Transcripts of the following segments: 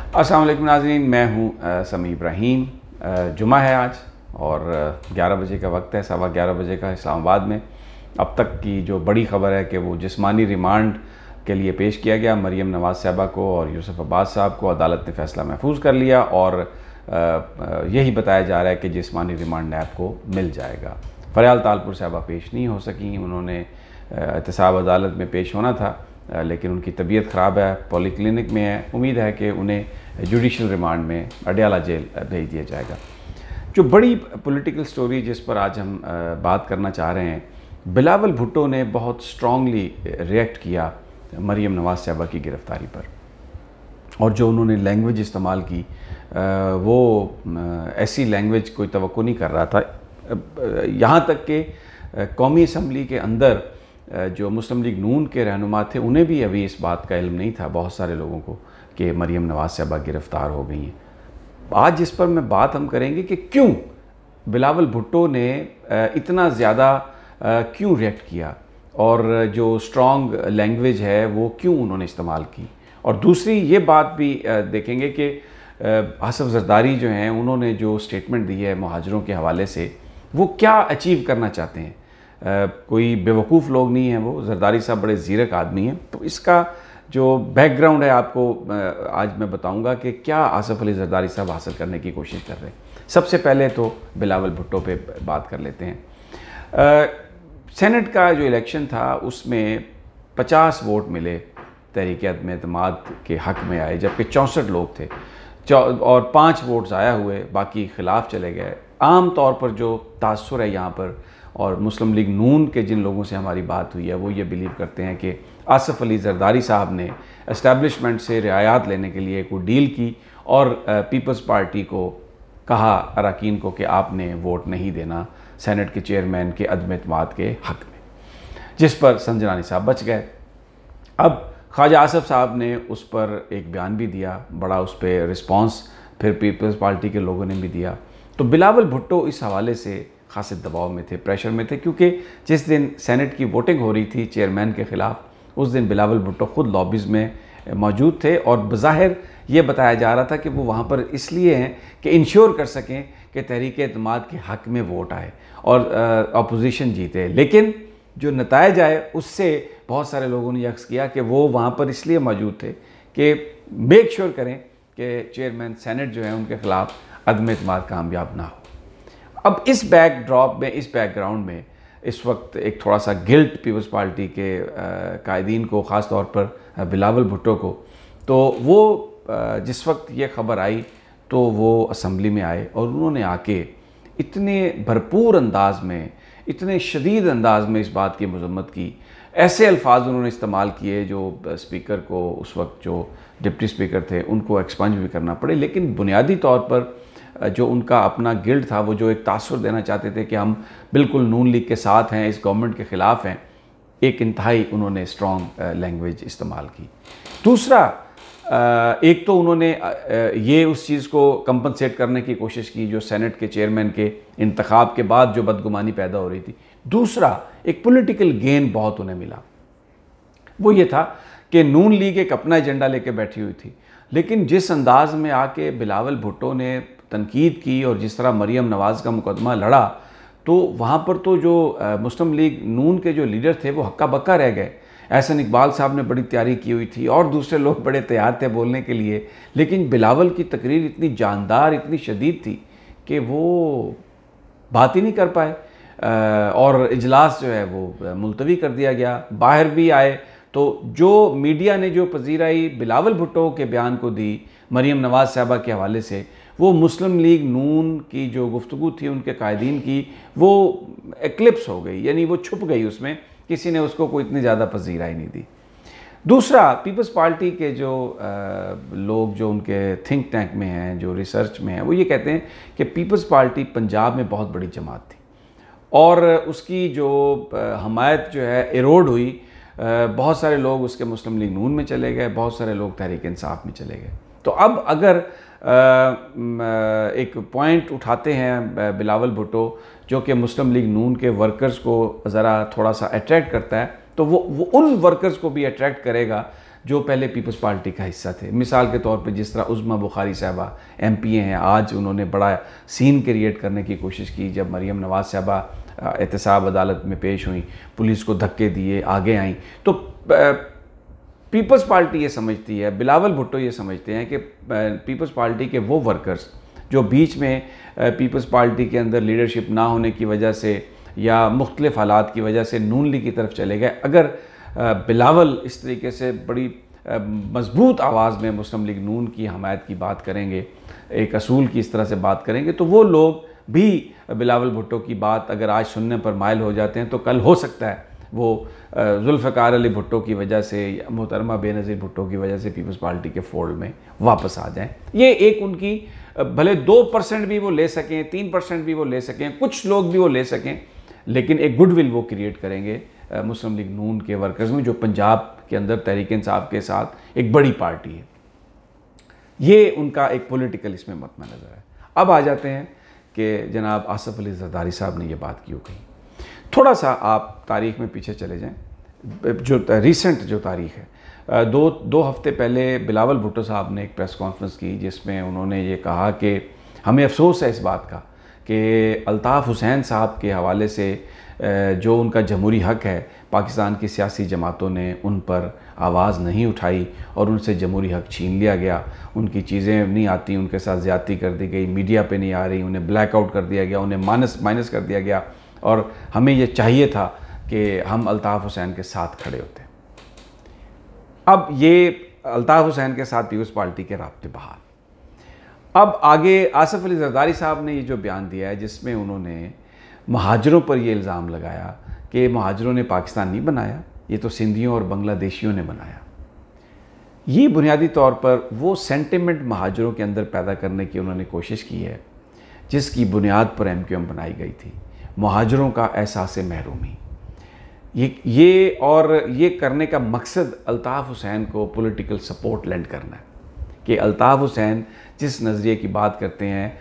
अस्सलाम वालेकुम नाज़रीन, मैं हूँ समी इब्राहीम। जुमा है आज और 11 बजे का वक्त है, 11:15 बजे का इस्लामाबाद में। अब तक की जो बड़ी ख़बर है कि वो जिस्मानी रिमांड के लिए पेश किया गया मरीम नवाज़ साहबा को और यूसुफ अब्बास साहब को। अदालत ने फ़ैसला महफूज कर लिया और यही बताया जा रहा है कि जिस्मानी रिमांड नैब को मिल जाएगा। फ़रियाल तालपुर साहबा पेश नहीं हो सकी, उन्होंने एहतसाब अदालत में पेश होना था लेकिन उनकी तबीयत ख़राब है, पॉलीक्लिनिक में है। उम्मीद है कि उन्हें जुडिशल रिमांड में अडयाला जेल भेज दिया जाएगा। जो बड़ी पॉलिटिकल स्टोरी जिस पर आज हम बात करना चाह रहे हैं, बिलावल भुट्टो ने बहुत स्ट्रांगली रिएक्ट किया मरीम नवाज़ साहबा की गिरफ़्तारी पर, और जो उन्होंने लैंग्वेज इस्तेमाल की वो ऐसी लैंग्वेज कोई तवक्को नहीं कर रहा था। यहाँ तक कि कौमी असम्बली के अंदर जो मुस्लिम लीग नून के रहनुमा थे उन्हें भी अभी इस बात का इल्म नहीं था, बहुत सारे लोगों को, कि मरीम नवाज़ साहबा गिरफ़्तार हो गई हैं। आज जिस पर मैं बात हम करेंगे कि क्यों बिलावल भुट्टो ने इतना ज़्यादा क्यों रिएक्ट किया और जो स्ट्रॉन्ग लैंग्वेज है वो क्यों उन्होंने इस्तेमाल की। और दूसरी ये बात भी देखेंगे कि आसफ़ ज़रदारी जो हैं उन्होंने जो स्टेटमेंट दी है मुहाजिरों के हवाले से, वो क्या अचीव करना चाहते हैं। कोई बेवकूफ़ लोग नहीं हैं, वो ज़रदारी साहब बड़े ज़ीरक आदमी हैं। तो इसका जो बैकग्राउंड है आपको आज मैं बताऊंगा कि क्या आसफ़ अली ज़रदारी साहब हासिल करने की कोशिश कर रहे हैं। सबसे पहले तो बिलावल भुट्टो पे बात कर लेते हैं। सेनेट का जो इलेक्शन था उसमें 50 वोट मिले, तहरीक अदम एतमाद के हक़ में आए, जबकि 64 लोग थे और 5 वोट ज़ाया हुए, बाकी खिलाफ चले गए। आम तौर पर जो तासुर है यहाँ पर, और मुस्लिम लीग नून के जिन लोगों से हमारी बात हुई है वो ये बिलीव करते हैं कि आसफ़ अली ज़रदारी साहब ने एस्टैब्लिशमेंट से रियायत लेने के लिए कोई डील की और पीपल्स पार्टी को कहा, अरकान को, कि आपने वोट नहीं देना सेनेट के चेयरमैन के अदम एतमाद के हक़ में, जिस पर संजनानी साहब बच गए। अब ख्वाजा आसफ़ साहब ने उस पर एक बयान भी दिया, बड़ा उस पर रिस्पॉन्स फिर पीपल्स पार्टी के लोगों ने भी दिया। तो बिलावल भुट्टो इस हवाले से खासे दबाव में थे, प्रेशर में थे, क्योंकि जिस दिन सेनेट की वोटिंग हो रही थी चेयरमैन के ख़िलाफ़, उस दिन बिलावल भुट्टो ख़ुद लॉबीज़ में मौजूद थे और बज़ाहिर ये बताया जा रहा था कि वो वहाँ पर इसलिए हैं कि इंश्योर कर सकें कि तहरीक एतमाद के हक़ में वोट आए और अपोजिशन जीते। लेकिन जो नताइज आए उससे बहुत सारे लोगों ने यक्स किया कि वो वहाँ पर इसलिए मौजूद थे कि मेक श्योर करें कि चेयरमैन सेनेट जो है उनके ख़िलाफ़ अदम एतमाद कामयाब ना हो। अब इस बैकड्रॉप में, इस बैकग्राउंड में इस वक्त एक थोड़ा सा गिल्ट पीपल्स पार्टी के कायदीन को, ख़ास तौर पर बिलावल भुट्टो को, तो वो जिस वक्त ये ख़बर आई तो वो असम्बली में आए और उन्होंने आके इतने भरपूर अंदाज में, इतने शदीद अंदाज में इस बात की मज़म्मत की। ऐसे अल्फाज उन्होंने इस्तेमाल किए जो स्पीकर को, उस वक्त जो डिप्टी स्पीकर थे, उनको एक्सपंज भी करना पड़े। लेकिन बुनियादी तौर पर जो उनका अपना गिल्ड था, वो जो एक तासुर देना चाहते थे कि हम बिल्कुल नून लीग के साथ हैं, इस गवर्नमेंट के ख़िलाफ़ हैं, एक इंतहाई उन्होंने स्ट्रॉन्ग लैंग्वेज इस्तेमाल की। दूसरा, एक तो उन्होंने ये उस चीज़ को कंपनसेट करने की कोशिश की जो सेनेट के चेयरमैन के इंतखाब के बाद जो बदगुमानी पैदा हो रही थी। दूसरा, एक पॉलिटिकल गेन बहुत उन्हें मिला, वो ये था कि नून लीग एक अपना एजेंडा लेके बैठी हुई थी, लेकिन जिस अंदाज में आके बिलावल भुट्टो ने तनकीद की और जिस तरह मरीम नवाज़ का मुकदमा लड़ा, तो वहाँ पर तो जो मुस्लिम लीग नून के जो लीडर थे वो हक्का बक्का रह गए। एहसन इकबाल साहब ने बड़ी तैयारी की हुई थी और दूसरे लोग बड़े तैयार थे बोलने के लिए, लेकिन बिलावल की तकरीर इतनी जानदार, इतनी शदीद थी कि वो बात ही नहीं कर पाए और इजलास जो है वो मुलतवी कर दिया गया। बाहर भी आए तो जो मीडिया ने जो पजीराई बिलावल भुट्टो के बयान को दी मरीम नवाज़ साहबा के हवाले से, वो मुस्लिम लीग नून की जो गुफ्तगू थी उनके कायदीन की, वो एक्लिप्स हो गई, यानी वो छुप गई उसमें, किसी ने उसको कोई इतनी ज़्यादा पजीराई नहीं दी। दूसरा, पीपल्स पार्टी के जो लोग जो उनके थिंक टैंक में हैं, जो रिसर्च में हैं, वो ये कहते हैं कि पीपल्स पार्टी पंजाब में बहुत बड़ी जमात थी और उसकी जो हमायत जो है एरोड हुई। बहुत सारे लोग उसके मुस्लिम लीग नून में चले गए, बहुत सारे लोग तहरीक इंसाफ में चले गए। तो अब अगर एक पॉइंट उठाते हैं बिलावल भुट्टो जो कि मुस्लिम लीग नून के वर्कर्स को ज़रा थोड़ा सा अट्रैक्ट करता है, तो वो उन वर्कर्स को भी अट्रैक्ट करेगा जो पहले पीपल्स पार्टी का हिस्सा थे। मिसाल के तौर पे जिस तरह उज़्मा बुखारी साहबा MP हैं, आज उन्होंने बड़ा सीन क्रिएट करने की कोशिश की जब मरीम नवाज़ साहबा एहतसाब अदालत में पेश हुई, पुलिस को धक्के दिए, आगे आईं। तो पीपल्स पार्टी ये समझती है, बिलावल भुट्टो ये समझते हैं कि पीपल्स पार्टी के वो वर्कर्स जो बीच में पीपल्स पार्टी के अंदर लीडरशिप ना होने की वजह से या मुख्तलिफ हालात की वजह से नून लीग की तरफ चले गए, अगर बिलावल इस तरीके से बड़ी मजबूत आवाज़ में मुस्लिम लीग नून की हमायत की बात करेंगे, एक असूल की इस तरह से बात करेंगे, तो वो लोग भी बिलावल भुट्टो की बात अगर आज सुनने पर माइल हो जाते हैं तो कल हो सकता है वो जुल्फ़िकार अली भुट्टो की वजह से या मोहतरमा बेनज़ीर भुट्टो की वजह से पीपल्स पार्टी के फोल्ड में वापस आ जाएं। ये एक उनकी, भले 2% भी वो ले सकें, 3% भी वो ले सकें, कुछ लोग भी वो ले सकें, लेकिन एक गुडविल वो क्रिएट करेंगे मुस्लिम लीग नून के वर्कर्स में, जो पंजाब के अंदर तहरीक इंसाफ के साथ एक बड़ी पार्टी है। ये उनका एक पॉलिटिकल इसमें मतमा नज़र है। अब आ जाते हैं कि जनाब आसिफ अली ज़रदारी साहब ने ये बात क्यों कही। थोड़ा सा आप तारीख़ में पीछे चले जाएं, जो रिसेंट जो तारीख़ है, दो हफ्ते पहले बिलावल भुट्टो साहब ने एक प्रेस कॉन्फ्रेंस की जिसमें उन्होंने ये कहा कि हमें अफसोस है इस बात का कि अल्ताफ़ हुसैन साहब के हवाले से जो उनका जमहूरी हक़ है, पाकिस्तान की सियासी जमातों ने उन पर आवाज़ नहीं उठाई और उनसे जमहूरी हक़ छीन लिया गया। उनकी चीज़ें नहीं आती, उनके साथ ज़्यादती कर दी गई, मीडिया पे नहीं आ रही, उन्हें ब्लैकआउट कर दिया गया, उन्हें माइनस कर दिया गया, और हमें ये चाहिए था कि हम अल्ताफ़ हुसैन के साथ खड़े होते। अब ये अल्ताफ़ हुसैन के साथ पीपल्स पार्टी के राब्ते बहाल। अब आगे आसिफ अली ज़रदारी साहब ने ये जो बयान दिया है जिसमें उन्होंने महाजरों पर ये इल्ज़ाम लगाया कि महाजरों ने पाकिस्तान नहीं बनाया, ये तो सिंधियों और बांग्लादेशियों ने बनाया। ये बुनियादी तौर पर वो सेंटिमेंट महाजरों के अंदर पैदा करने की उन्होंने कोशिश की है जिसकी बुनियाद पर MQM बनाई गई थी, महाजरों का एहसास महरूमी। ये करने का मकसद अल्ताफ़ हुसैन को पॉलिटिकल सपोर्ट लैंड करना है कि अल्ताफ़ हुसैन जिस नज़रिए की बात करते हैं,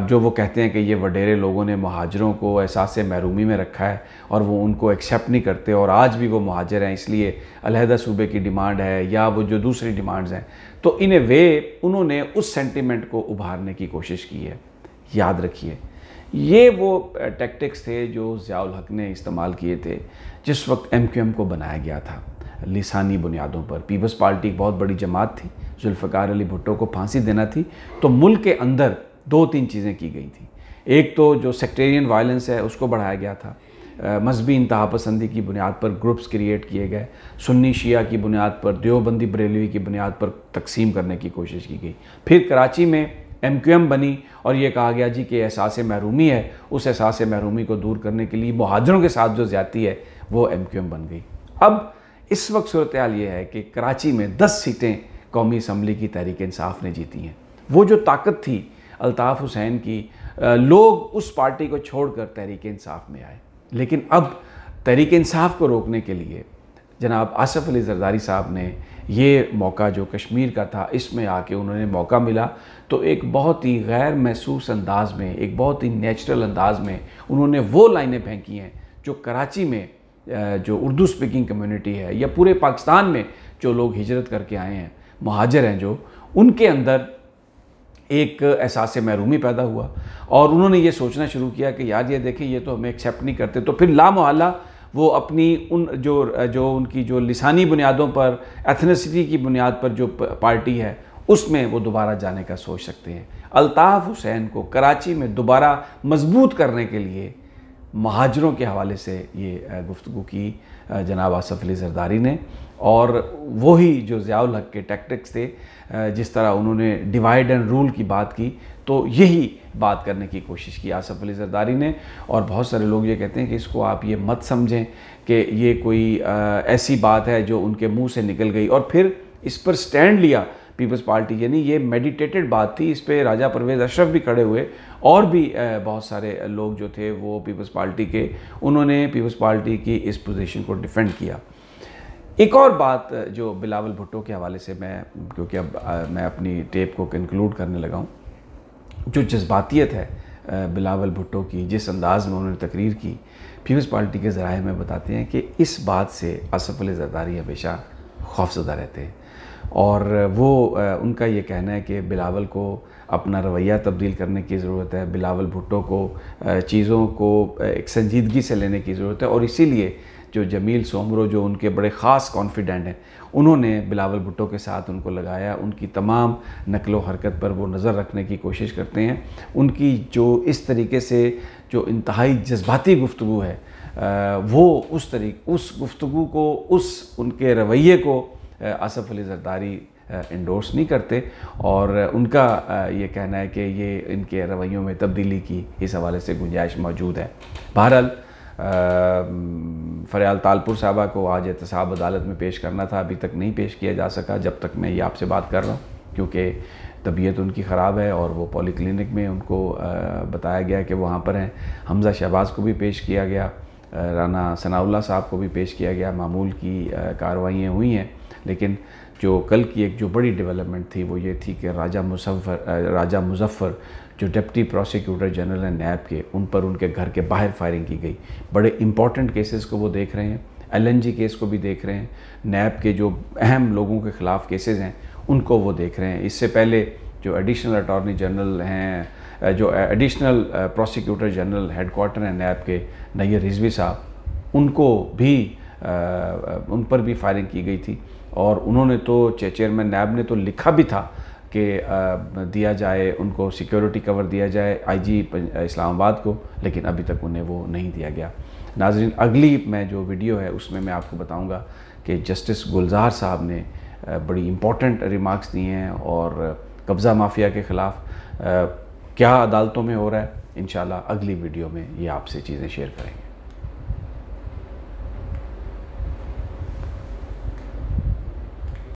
जो वो कहते हैं कि ये वडेरे लोगों ने महाजरों को एहसास महरूमी में रखा है और वो उनको एक्सेप्ट नहीं करते, और आज भी वो महाजर हैं इसलिए अलहदा सूबे की डिमांड है या वो जो दूसरी डिमांड्स हैं, तो इन ए वे उन्होंने उस सेंटिमेंट को उभारने की कोशिश की है। याद रखिए, ये वो टैक्टिक्स थे जो ज़ियाउल हक़ ने इस्तेमाल किए थे जिस वक्त MQM को बनाया गया था लिसानी बुनियादों पर। पीपल्स पार्टी एक बहुत बड़ी जमात थी, जुल्फ़िकार अली भुट्टो को फांसी देना थी, तो मुल्क के अंदर 2-3 चीज़ें की गई थी। एक तो जो सेक्टेरियन वायलेंस है उसको बढ़ाया गया था, मजहबी इंतहा पसंदी की बुनियाद पर ग्रुप्स क्रिएट किए गए, सुन्नी शिया की बुनियाद पर, देवबंदी बरेलवी की बुनियाद पर तकसीम करने की कोशिश की गई। फिर कराची में MQM बनी और ये कहा गया जी कि एहसास महरूमी है, उस एहसास महरूमी को दूर करने के लिए महाजरों के साथ जो ज़्यादती है वो MQM बन गई। अब इस वक्त सूरत हाल ये है कि कराची में 10 सीटें कौमी असम्बली की तहरीक इंसाफ ने जीती हैं। वो जो ताकत थी अल्ताफ़ हुसैन की, लोग उस पार्टी को छोड़कर तहरीक इंसाफ में आए। लेकिन अब तहरीक इंसाफ को रोकने के लिए जनाब आसिफ अली ज़रदारी साहब ने ये मौका जो कश्मीर का था इसमें आके उन्होंने मौका मिला तो एक बहुत ही गैर महसूस अंदाज में, एक बहुत ही नेचुरल अंदाज में उन्होंने वो लाइनें फेंकी हैं जो कराची में जो उर्दू स्पीकिंग कम्युनिटी है या पूरे पाकिस्तान में जो लोग हिजरत करके आए हैं, महाजर हैं, जो उनके अंदर एक एहसास महरूमी पैदा हुआ और उन्होंने ये सोचना शुरू किया कि यार ये देखें ये तो हमें एक्सेप्ट नहीं करते। तो फिर लामोहल्ला वो अपनी उन जो उनकी जो लिसानी बुनियादों पर, एथनिसिटी की बुनियाद पर जो पार्टी है उसमें वो दोबारा जाने का सोच सकते हैं। अल्ताफ़ हुसैन को कराची में दोबारा मजबूत करने के लिए महाजरों के हवाले से ये गुफ्तगू की जनाब आसिफ अली ज़रदारी ने, और वही जो ज़ियाउल हक़ के टैक्टिक्स थे, जिस तरह उन्होंने डिवाइड एंड रूल की बात की, तो यही बात करने की कोशिश की आसिफ अली ज़रदारी ने। और बहुत सारे लोग ये कहते हैं कि इसको आप ये मत समझें कि ये कोई ऐसी बात है जो उनके मुंह से निकल गई और फिर इस पर स्टैंड लिया पीपल्स पार्टी, यानी ये मेडिटेटेड बात थी। इस पर राजा परवेज़ अशरफ भी खड़े हुए और भी बहुत सारे लोग जो थे वो पीपल्स पार्टी के, उन्होंने पीपल्स पार्टी की इस पोजीशन को डिफेंड किया। एक और बात जो बिलावल भुट्टो के हवाले से मैं, क्योंकि अब मैं अपनी टेप को कंक्लूड करने लगा हूँ, जो जज्बातियत है बिलावल भुट्टो की, जिस अंदाज़ में उन्होंने तकरीर की, पीपल्स पार्टी के ज़राए में बताते हैं कि इस बात से आसिफ अली ज़रदारी हमेशा खौफज़दा रहते हैं। और वो उनका ये कहना है कि बिलावल को अपना रवैया तब्दील करने की ज़रूरत है, बिलावल भुट्टो को चीज़ों को एक संजीदगी से लेने की ज़रूरत है। और इसीलिए जो जमील सोमरो जो उनके बड़े ख़ास कॉन्फिडेंट हैं, उन्होंने बिलावल भुट्टो के साथ उनको लगाया, उनकी तमाम नकलो हरकत पर वो नज़र रखने की कोशिश करते हैं। उनकी जो इस तरीके से जो इंतहाई जज्बाती गुफ्तगू है, वो उस गुफ्तगू को, उस उनके रवैये को आसिफ अली ज़रदारी इंडोर्स नहीं करते। और उनका ये कहना है कि ये इनके रवैयों में तब्दीली की इस हवाले से गुंजाइश मौजूद है। बहरहाल फ़रियाल तालपुर साहबा को आज एहतसाब अदालत में पेश करना था, अभी तक नहीं पेश किया जा सका जब तक मैं ये आपसे बात कर रहा हूँ, क्योंकि तबीयत उनकी ख़राब है और वो पॉली क्लिनिक में उनको बताया गया कि वो वहाँ पर हैं। हमज़ा शहबाज को भी पेश किया गया, राना सनाउल्लाह साहब को भी पेश किया गया। मामूल की कार्रवाइयाँ हुई हैं, लेकिन जो कल की एक जो बड़ी डेवलपमेंट थी वो ये थी कि राजा मुज़फ़्फ़र जो डिप्टी प्रोसिक्यूटर जनरल हैं नैब के, उन पर उनके घर के बाहर फायरिंग की गई। बड़े इंपॉर्टेंट केसेस को वो देख रहे हैं, LNG केस को भी देख रहे हैं, नैब के जो अहम लोगों के ख़िलाफ़ केसेस हैं उनको वो देख रहे हैं। इससे पहले जो एडिशनल अटॉर्नी जनरल हैं, जो एडिशनल प्रोसिक्यूटर जनरल हेडक्वार्टर हैं नैब के, नैयर रिजवी साहब, उनको भी उन पर भी फायरिंग की गई थी। और उन्होंने तो चेयरमैन नैब ने तो लिखा भी था कि दिया जाए, उनको सिक्योरिटी कवर दिया जाए IG इस्लामाबाद को, लेकिन अभी तक उन्हें वो नहीं दिया गया। नाज़रीन, अगली मैं जो वीडियो है उसमें मैं आपको बताऊंगा कि जस्टिस गुलजार साहब ने बड़ी इम्पॉर्टेंट रिमार्क्स दिए हैं और कब्ज़ा माफिया के ख़िलाफ़ क्या अदालतों में हो रहा है। इंशाल्लाह अगली वीडियो में ये आपसे चीज़ें शेयर करेंगे।